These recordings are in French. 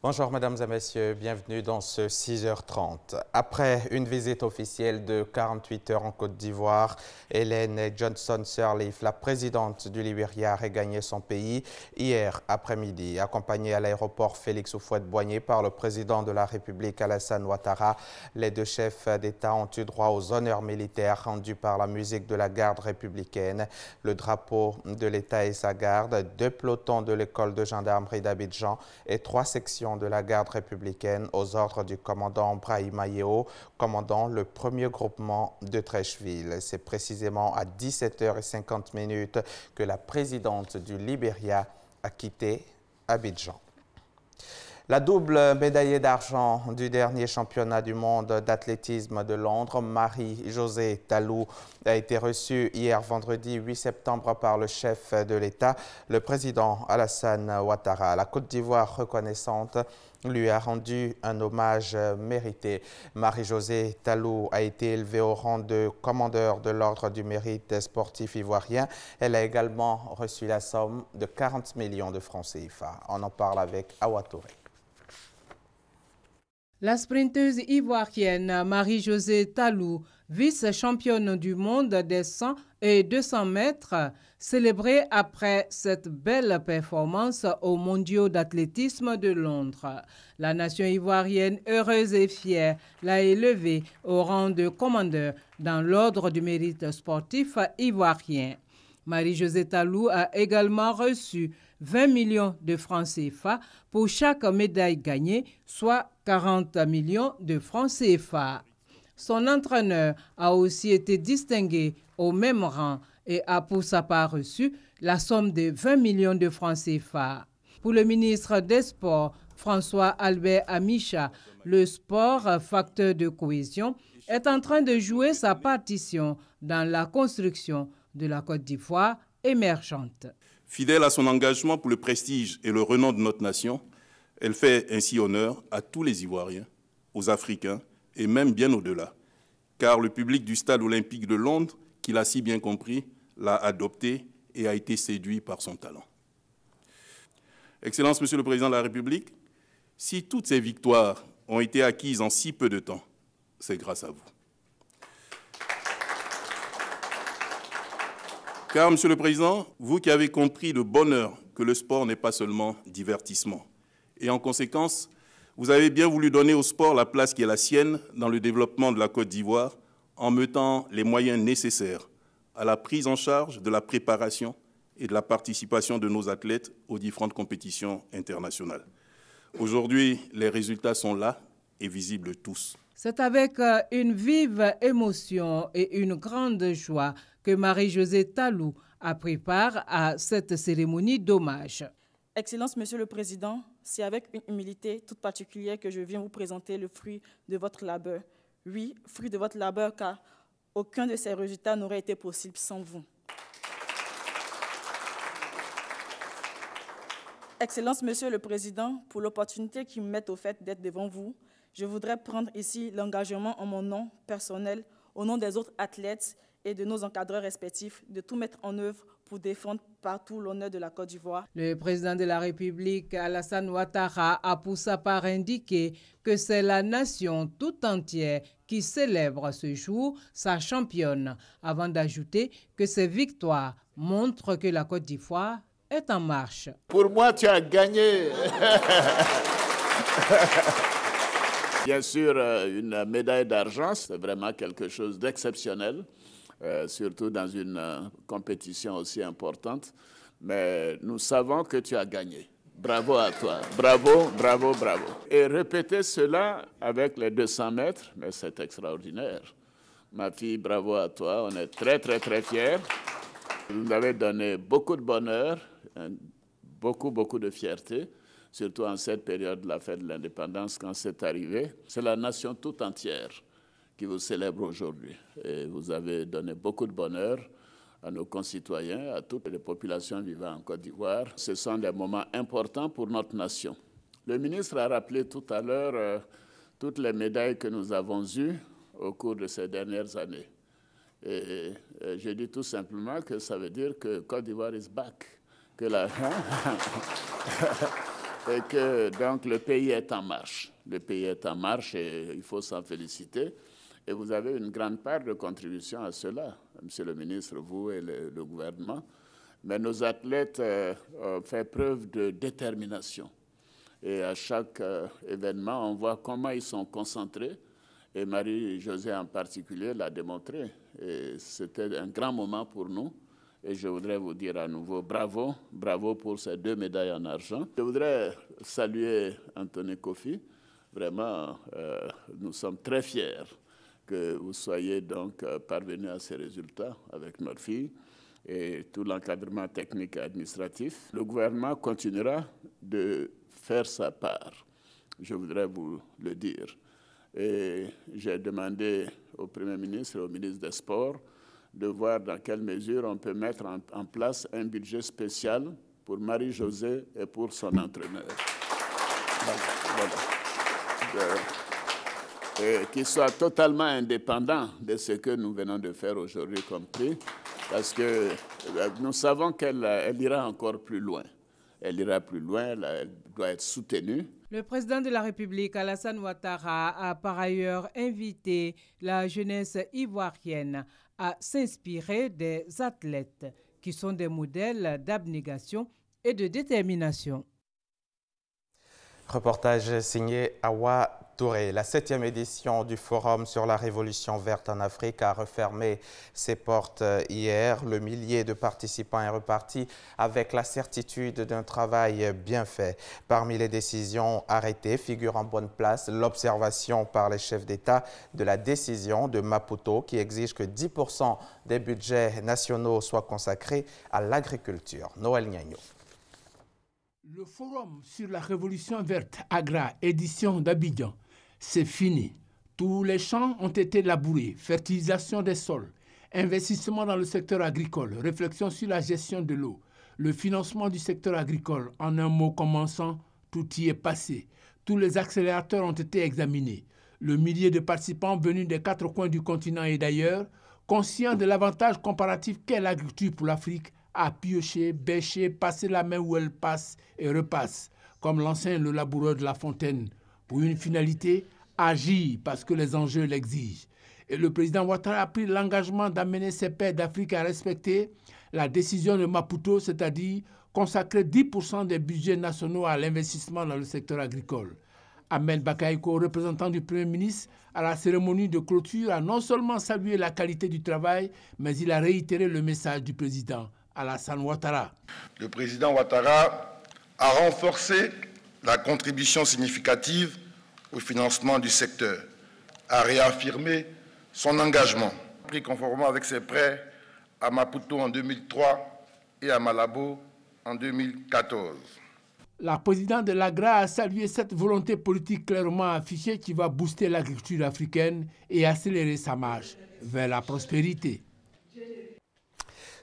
Bonjour mesdames et messieurs, bienvenue dans ce 6h30. Après une visite officielle de 48 heures en Côte d'Ivoire, Ellen Johnson Sirleaf, la présidente du Libéria, a regagné son pays hier après-midi. Accompagnée à l'aéroport Félix Houphouët-Boigny par le président de la République Alassane Ouattara, les deux chefs d'État ont eu droit aux honneurs militaires rendus par la musique de la garde républicaine, le drapeau de l'État et sa garde, 2 pelotons de l'école de gendarmerie d'Abidjan et 3 sections de la garde républicaine aux ordres du commandant Brahima Yeo, commandant le premier groupement de Trècheville. C'est précisément à 17h50 que la présidente du Libéria a quitté Abidjan. La double médaillée d'argent du dernier championnat du monde d'athlétisme de Londres, Marie-Josée Talou, a été reçue hier vendredi 8 septembre par le chef de l'État, le président Alassane Ouattara. La Côte d'Ivoire reconnaissante lui a rendu un hommage mérité. Marie-Josée Talou a été élevée au rang de commandeur de l'Ordre du mérite sportif ivoirien. Elle a également reçu la somme de 40 millions de francs CFA. On en parle avec Awa Touré. La sprinteuse ivoirienne Marie-Josée Talou, vice-championne du monde des 100 et 200 mètres, célébrée après cette belle performance aux mondiaux d'athlétisme de Londres. La nation ivoirienne, heureuse et fière, l'a élevée au rang de commandeur dans l'ordre du mérite sportif ivoirien. Marie-Josée Talou a également reçu 20 millions de francs CFA pour chaque médaille gagnée, soit 40 millions de francs CFA. Son entraîneur a aussi été distingué au même rang et a pour sa part reçu la somme de 20 millions de francs CFA. Pour le ministre des Sports, François Albert Amicha, le sport, facteur de cohésion, est en train de jouer sa partition dans la construction de la Côte d'Ivoire émergente. Fidèle à son engagement pour le prestige et le renom de notre nation, elle fait ainsi honneur à tous les Ivoiriens, aux Africains et même bien au-delà, car le public du Stade olympique de Londres, qui l'a si bien compris, l'a adopté et a été séduit par son talent. Excellence, Monsieur le Président de la République, si toutes ces victoires ont été acquises en si peu de temps, c'est grâce à vous. Car, Monsieur le Président, vous qui avez compris le bonheur que le sport n'est pas seulement divertissement, et en conséquence, vous avez bien voulu donner au sport la place qui est la sienne dans le développement de la Côte d'Ivoire en mettant les moyens nécessaires à la prise en charge de la préparation et de la participation de nos athlètes aux différentes compétitions internationales. Aujourd'hui, les résultats sont là et visibles tous. C'est avec une vive émotion et une grande joie que Marie-Josée Talou a pris part à cette cérémonie d'hommage. Excellence, Monsieur le Président, c'est avec une humilité toute particulière que je viens vous présenter le fruit de votre labeur. Oui, fruit de votre labeur, car aucun de ces résultats n'aurait été possible sans vous. Excellence, Monsieur le Président, pour l'opportunité qui me met au fait d'être devant vous, je voudrais prendre ici l'engagement en mon nom personnel, au nom des autres athlètes et de nos encadreurs respectifs, de tout mettre en œuvre pour défendre partout l'honneur de la Côte d'Ivoire. Le président de la République, Alassane Ouattara, a pour sa part indiqué que c'est la nation tout entière qui célèbre ce jour sa championne, avant d'ajouter que ces victoires montrent que la Côte d'Ivoire est en marche. Pour moi, tu as gagné. Bien sûr, une médaille d'argent, c'est vraiment quelque chose d'exceptionnel, surtout dans une compétition aussi importante. Mais nous savons que tu as gagné. Bravo à toi. Bravo, bravo, bravo. Et répéter cela avec les 200 mètres, mais c'est extraordinaire. Ma fille, bravo à toi. On est très, très, très fiers. Vous nous avez donné beaucoup de bonheur, beaucoup, beaucoup de fierté. Surtout en cette période de la fête de l'indépendance, quand c'est arrivé. C'est la nation tout entière qui vous célèbre aujourd'hui. Et vous avez donné beaucoup de bonheur à nos concitoyens, à toutes les populations vivant en Côte d'Ivoire. Ce sont des moments importants pour notre nation. Le ministre a rappelé tout à l'heure toutes les médailles que nous avons eues au cours de ces dernières années. Et je dis tout simplement que ça veut dire que Côte d'Ivoire is back. Que la... et que donc le pays est en marche. Le pays est en marche et il faut s'en féliciter. Et vous avez une grande part de contribution à cela, Monsieur le ministre, vous et le gouvernement. Mais nos athlètes ont fait preuve de détermination. Et à chaque événement, on voit comment ils sont concentrés. Et Marie-Josée en particulier l'a démontré. Et c'était un grand moment pour nous. Et je voudrais vous dire à nouveau bravo, bravo pour ces 2 médailles en argent. Je voudrais saluer Anthony Kofi. Vraiment, nous sommes très fiers que vous soyez donc parvenu à ces résultats avec notre fille et tout l'encadrement technique et administratif. Le gouvernement continuera de faire sa part, je voudrais vous le dire. Et j'ai demandé au Premier ministre et au ministre des Sports de voir dans quelle mesure on peut mettre en place un budget spécial pour Marie-Josée et pour son entraîneur. Voilà. Et qu'il soit totalement indépendant de ce que nous venons de faire aujourd'hui comme prix, parce que nous savons qu'elle ira encore plus loin. Elle ira plus loin, elle doit être soutenue. Le président de la République, Alassane Ouattara, a par ailleurs invité la jeunesse ivoirienne à s'inspirer des athlètes qui sont des modèles d'abnégation et de détermination. Reportage signé Awa Touré. La 7e édition du Forum sur la Révolution verte en Afrique a refermé ses portes hier. Le millier de participants est reparti avec la certitude d'un travail bien fait. Parmi les décisions arrêtées figure en bonne place l'observation par les chefs d'État de la décision de Maputo qui exige que 10% des budgets nationaux soient consacrés à l'agriculture. Noël Niagno. Le Forum sur la Révolution verte Agra, édition d'Abidjan, c'est fini. Tous les champs ont été labourés, fertilisation des sols, investissement dans le secteur agricole, réflexion sur la gestion de l'eau, le financement du secteur agricole. En un mot commençant, tout y est passé. Tous les accélérateurs ont été examinés. Le millier de participants venus des 4 coins du continent et d'ailleurs, conscients de l'avantage comparatif qu'est l'agriculture pour l'Afrique, à piocher, bêcher, passer la main où elle passe et repasse, comme l'enseigne le laboureur de La Fontaine, pour une finalité, agir parce que les enjeux l'exigent. Et le président Ouattara a pris l'engagement d'amener ses pairs d'Afrique à respecter la décision de Maputo, c'est-à-dire consacrer 10% des budgets nationaux à l'investissement dans le secteur agricole. Ahmed Bakaïko, représentant du Premier ministre, à la cérémonie de clôture, a non seulement salué la qualité du travail, mais il a réitéré le message du président Alassane Ouattara. Le président Ouattara a renforcé la contribution significative au financement du secteur, a réaffirmé son engagement, pris conformément avec ses prêts à Maputo en 2003 et à Malabo en 2014. La présidente de l'AGRA a salué cette volonté politique clairement affichée qui va booster l'agriculture africaine et accélérer sa marche vers la prospérité.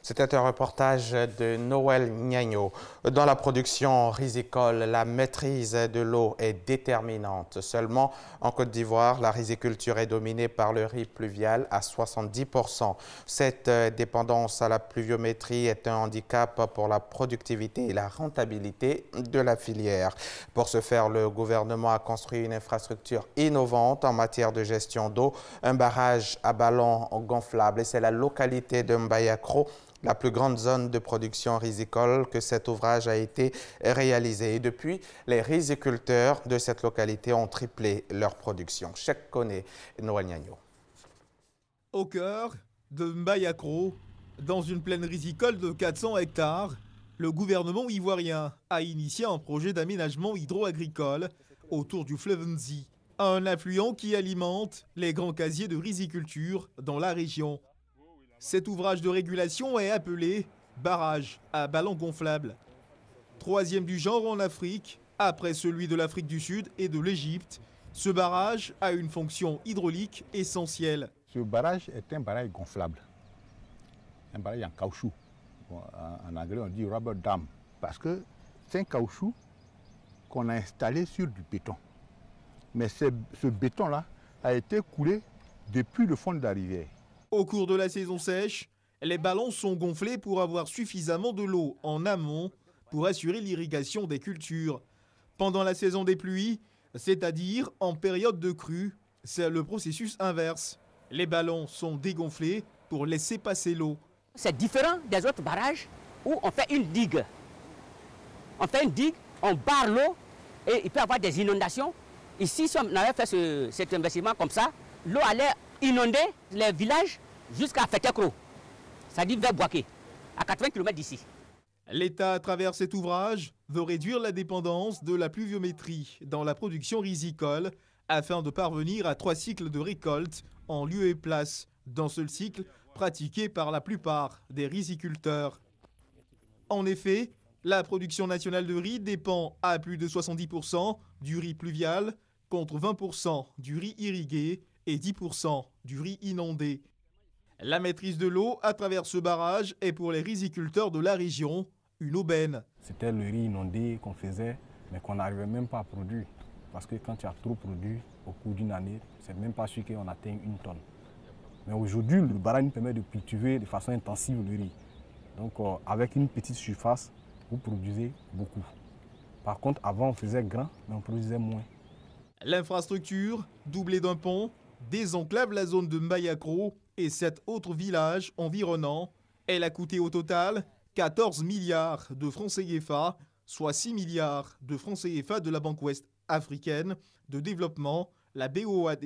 C'était un reportage de Noël Niagno. Dans la production risicole, la maîtrise de l'eau est déterminante. Seulement, en Côte d'Ivoire, la riziculture est dominée par le riz pluvial à 70%. Cette dépendance à la pluviométrie est un handicap pour la productivité et la rentabilité de la filière. Pour ce faire, le gouvernement a construit une infrastructure innovante en matière de gestion d'eau, un barrage à ballon gonflable. Et c'est la localité de Mbayakro, la plus grande zone de production risicole, que cet ouvrage a été réalisé. Et depuis, les riziculteurs de cette localité ont triplé leur production. Cheikh Koné, Noël Niagno. Au cœur de Mbayakro, dans une plaine risicole de 400 hectares, le gouvernement ivoirien a initié un projet d'aménagement hydro-agricole autour du fleuve Nzi, un affluent qui alimente les grands casiers de riziculture dans la région. Cet ouvrage de régulation est appelé barrage à ballon gonflable. Troisième du genre en Afrique, après celui de l'Afrique du Sud et de l'Égypte, ce barrage a une fonction hydraulique essentielle. Ce barrage est un barrage gonflable, un barrage en caoutchouc. Bon, en anglais, on dit rubber dam, parce que c'est un caoutchouc qu'on a installé sur du béton. Mais ce béton-là a été coulé depuis le fond de la rivière. Au cours de la saison sèche, les ballons sont gonflés pour avoir suffisamment de l'eau en amont pour assurer l'irrigation des cultures. Pendant la saison des pluies, c'est-à-dire en période de crue, c'est le processus inverse. Les ballons sont dégonflés pour laisser passer l'eau. C'est différent des autres barrages où on fait une digue. On fait une digue, on barre l'eau et il peut y avoir des inondations. Ici, si on avait fait cet investissement comme ça, l'eau allait inonder les villages jusqu'à Fetekro, c'est-à-dire vers Boaké, à 80 km d'ici. L'État, à travers cet ouvrage, veut réduire la dépendance de la pluviométrie dans la production risicole afin de parvenir à 3 cycles de récolte en lieu et place d'un seul cycle pratiqué par la plupart des riziculteurs. En effet, la production nationale de riz dépend à plus de 70% du riz pluvial contre 20% du riz irrigué et 10% du riz inondé. La maîtrise de l'eau à travers ce barrage est pour les riziculteurs de la région une aubaine. C'était le riz inondé qu'on faisait, mais qu'on n'arrivait même pas à produire. Parce que quand tu as trop produit au cours d'une année, c'est même pas sûr qu'on atteigne 1 tonne. Mais aujourd'hui, le barrage nous permet de cultiver de façon intensive le riz. Donc avec une petite surface, vous produisez beaucoup. Par contre, avant on faisait grand, mais on produisait moins. L'infrastructure, doublée d'un pont, désenclave la zone de Mbayakro et 7 autres villages environnants. Elle a coûté au total 14 milliards de francs CFA, soit 6 milliards de francs CFA de la Banque Ouest africaine de développement, la BOAD,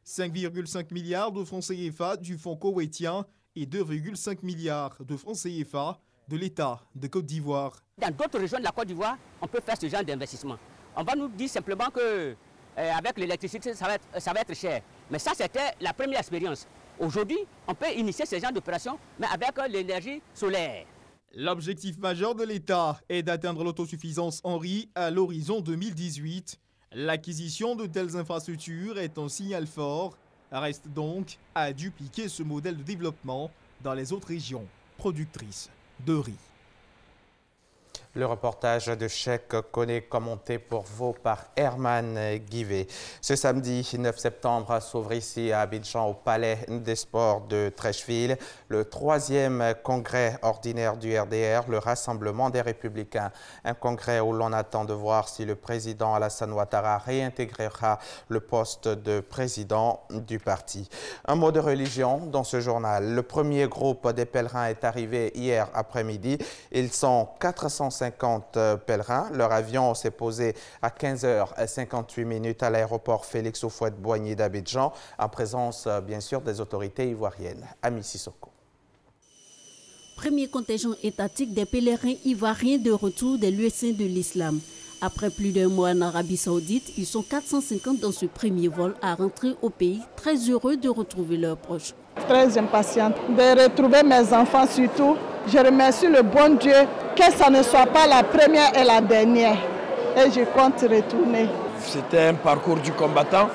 5,5 milliards de francs CFA du Fonds koweïtien et 2,5 milliards de francs CFA de l'État de Côte d'Ivoire. Dans d'autres régions de la Côte d'Ivoire, on peut faire ce genre d'investissement. On va nous dire simplement que avec l'électricité, ça va être cher. Mais ça, c'était la première expérience. Aujourd'hui, on peut initier ce genre d'opération, mais avec l'énergie solaire. L'objectif majeur de l'État est d'atteindre l'autosuffisance en riz à l'horizon 2018. L'acquisition de telles infrastructures est un signal fort. Reste donc à dupliquer ce modèle de développement dans les autres régions productrices de riz. Le reportage de Cheikh Koné commenté pour vous par Herman Guivet. Ce samedi 9 septembre s'ouvre ici à Abidjan au Palais des Sports de Treichville le 3e congrès ordinaire du RDR, le Rassemblement des Républicains. Un congrès où l'on attend de voir si le président Alassane Ouattara réintégrera le poste de président du parti. Un mot de religion dans ce journal. Le premier groupe des pèlerins est arrivé hier après-midi. Ils sont 450 pèlerins. Leur avion s'est posé à 15h58 à l'aéroport Félix Houphouët-Boigny d'Abidjan, en présence bien sûr des autorités ivoiriennes. Ami Sissoko. Premier contingent étatique des pèlerins ivoiriens de retour des lieux saints de l'islam. Après plus d'un mois en Arabie Saoudite, ils sont 450 dans ce premier vol à rentrer au pays, très heureux de retrouver leurs proches. Très impatiente de retrouver mes enfants surtout. Je remercie le bon Dieu que ça ne soit pas la première et la dernière. Et je compte retourner. C'était un parcours du combattant.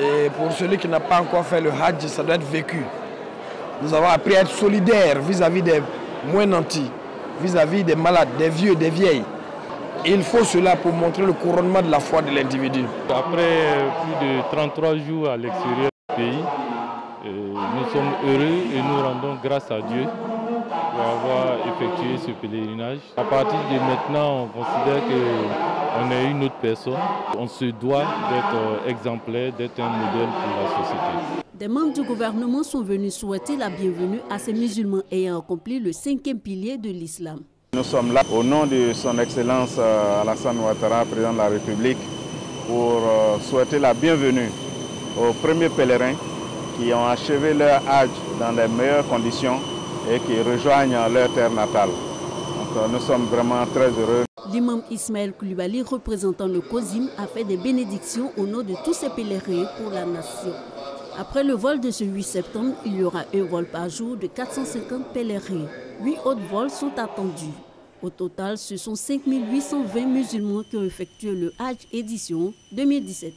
Et pour celui qui n'a pas encore fait le Hajj, ça doit être vécu. Nous avons appris à être solidaires vis-à-vis des moins nantis, vis-à-vis des malades, des vieux, des vieilles. Il faut cela pour montrer le couronnement de la foi de l'individu. Après plus de 33 jours à l'extérieur du pays, nous sommes heureux et nous rendons grâce à Dieu pour avoir effectué ce pèlerinage. À partir de maintenant, on considère qu'on est une autre personne. On se doit d'être exemplaire, d'être un modèle pour la société. Des membres du gouvernement sont venus souhaiter la bienvenue à ces musulmans ayant accompli le 5e pilier de l'islam. Nous sommes là au nom de son Excellence Alassane Ouattara, président de la République, pour souhaiter la bienvenue aux premiers pèlerins qui ont achevé leur Hajj dans les meilleures conditions et qui rejoignent leur terre natale. Donc, nous sommes vraiment très heureux. L'imam Ismaël Koulibaly, représentant le COSIM, a fait des bénédictions au nom de tous ces pèlerins pour la nation. Après le vol de ce 8 septembre, il y aura un vol par jour de 450 pèlerins. 8 autres vols sont attendus. Au total, ce sont 5820 musulmans qui ont effectué le Hajj édition 2017.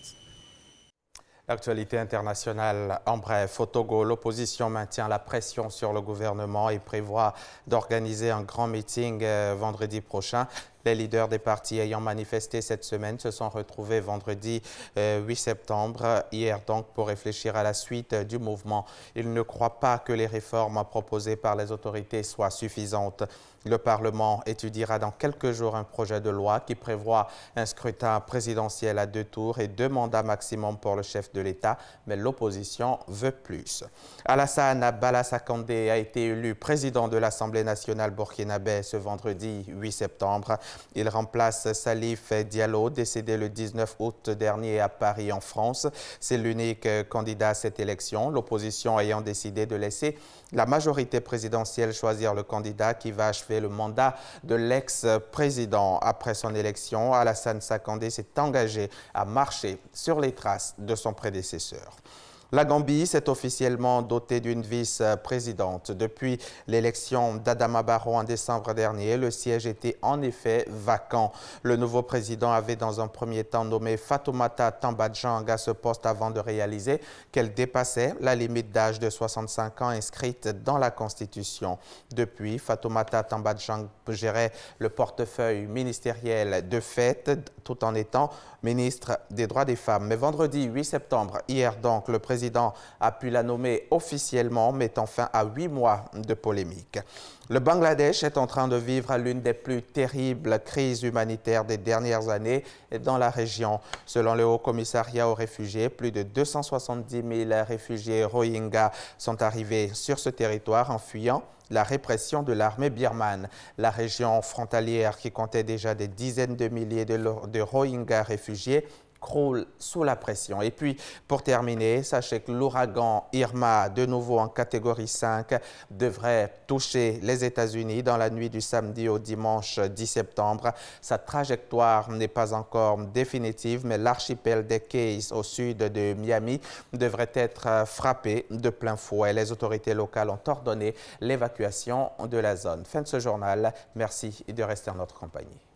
L'actualité internationale, en bref, au Togo, l'opposition maintient la pression sur le gouvernement et prévoit d'organiser un grand meeting vendredi prochain. Les leaders des partis ayant manifesté cette semaine se sont retrouvés vendredi 8 septembre, hier donc, pour réfléchir à la suite du mouvement. Ils ne croient pas que les réformes proposées par les autorités soient suffisantes. Le Parlement étudiera dans quelques jours un projet de loi qui prévoit un scrutin présidentiel à 2 tours et 2 mandats maximum pour le chef de l'État, mais l'opposition veut plus. Alassane Balaza Condé a été élu président de l'Assemblée nationale burkinabé ce vendredi 8 septembre. Il remplace Salif Diallo, décédé le 19 août dernier à Paris, en France. C'est l'unique candidat à cette élection, l'opposition ayant décidé de laisser la majorité présidentielle choisir le candidat qui va achever le mandat de l'ex-président. Après son élection, Alassane Condé s'est engagé à marcher sur les traces de son prédécesseur. La Gambie s'est officiellement dotée d'une vice-présidente. Depuis l'élection d'Adama Barrow en décembre dernier, le siège était en effet vacant. Le nouveau président avait dans un premier temps nommé Fatoumata Tambadjang à ce poste avant de réaliser qu'elle dépassait la limite d'âge de 65 ans inscrite dans la Constitution. Depuis, Fatoumata Tambadjang gérait le portefeuille ministériel de fait, tout en étant ministre des Droits des Femmes. Mais vendredi 8 septembre, hier donc, le président a pu la nommer officiellement, mettant fin à 8 mois de polémique. Le Bangladesh est en train de vivre l'une des plus terribles crises humanitaires des dernières années dans la région. Selon le Haut Commissariat aux réfugiés, plus de 270 000 réfugiés Rohingyas sont arrivés sur ce territoire en fuyant la répression de l'armée birmane. La région frontalière, qui comptait déjà des dizaines de milliers de Rohingyas réfugiés, croule sous la pression. Et puis, pour terminer, sachez que l'ouragan Irma, de nouveau en catégorie 5, devrait toucher les États-Unis dans la nuit du samedi au dimanche 10 septembre. Sa trajectoire n'est pas encore définitive, mais l'archipel des Keys au sud de Miami devrait être frappé de plein fouet. Les autorités locales ont ordonné l'évacuation de la zone. Fin de ce journal. Merci de rester en notre compagnie.